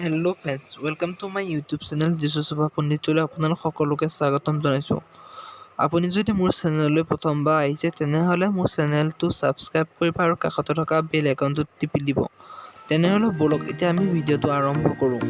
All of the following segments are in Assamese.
Hello' friends, welcome to my YouTube channel যিছু সভা পণ্ডিতলৈ আপোনালোক সকলোকে স্বাগতম জনাইছোঁ। আপুনি যদি মোৰ চেনেললৈ প্ৰথমবাৰ আহিছে তেনেহ'লে মোৰ চেনেলটো ছাবস্ক্ৰাইব কৰিব আৰু কাষতে থকা বেল আইকনটোত টিপি দিব। তেনেহ'লে ব'লক এতিয়া আমি ভিডিঅ'টো আৰম্ভ কৰোঁ।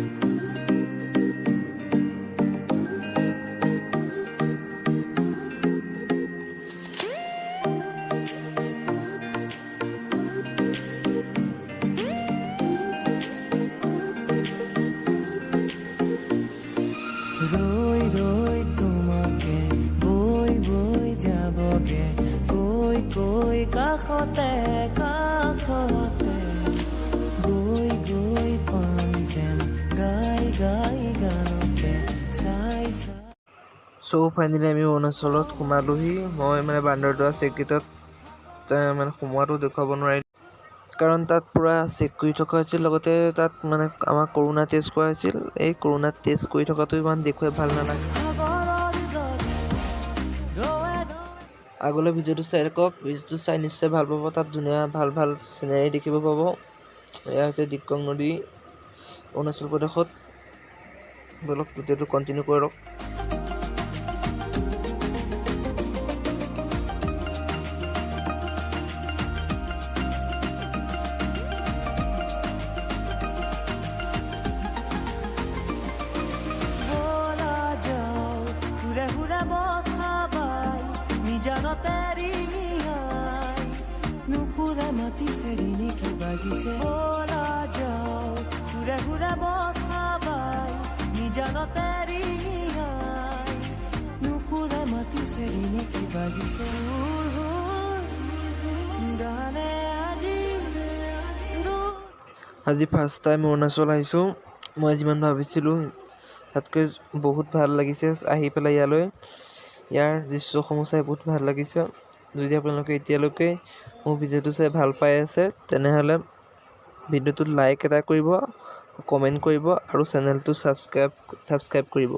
ৰৈ ৰৈ তোমাকে বৈ বৈ যাবগে কৈ কৈ কাষতে কাষতে গৈ গৈ পাম যেন গাই গাই গানতে চাই চাই। ফাইনেলি আমি অৰুণাচলত সোমালোহি। মই বান্দৰদোৱা চেকগেটত সোমোৱাটো দেখুৱাব নোৱাৰিলোঁ, কাৰণ তাত পূৰা চেক কৰি থকা হৈছিল। লগতে তাত আমাক কৰোণা টেষ্ট কৰা হৈছিল। এই কৰোণা টেষ্ট কৰি থকাটো ইমান দেখুৱাই ভাল নালাগে। আগলৈ ভিডিঅ'টো চাই থাকক, ভিডিঅ'টো চাই নিশ্চয় ভাল পাব। তাত ধুনীয়া ভাল ভাল চিনেৰি দেখিব পাব। এয়া হৈছে দিক্ৰং নদী, অৰুণাচল প্ৰদেশত। বলক ভিডিঅ'টো কণ্টিনিউ কৰক। আজি ফাৰ্ষ্ট টাইম অৰুণাচল আহিছোঁ। মই যিমান ভাবিছিলোঁ তাতকৈ বহুত ভাল লাগিছে আহি পেলাই ইয়ালৈ। ইয়াৰ দৃশ্যসমূহ চাই বহুত ভাল লাগিছে। যদি আপোনালোকে এতিয়ালৈকে মোৰ ভিডিঅ'টো চাই ভাল পাই আছে তেনেহ'লে ভিডিঅ'টোত লাইক এটা কৰিব, কমেণ্ট কৰিব আৰু চেনেলটো ছাবস্ক্ৰাইব কৰিব।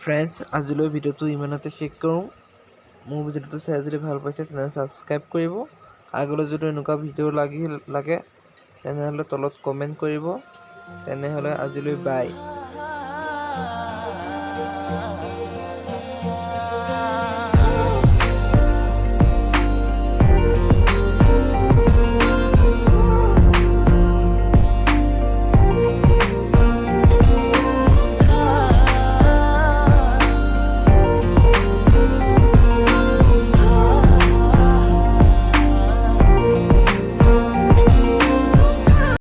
ফ্ৰেণ্ডছ, আজিলৈ ভিডিঅ'টো ইমানতে শেষ কৰোঁ। মোৰ ভিডিঅ'টো চাই যদি ভাল পাইছে চেনেল ছাবস্ক্ৰাইব কৰিব। আগলৈ যদি এনেকুৱা ভিডিঅ' লাগে তেনেহ'লে তলত কমেণ্ট কৰিব। তেনেহ'লে আজিলৈ বাই।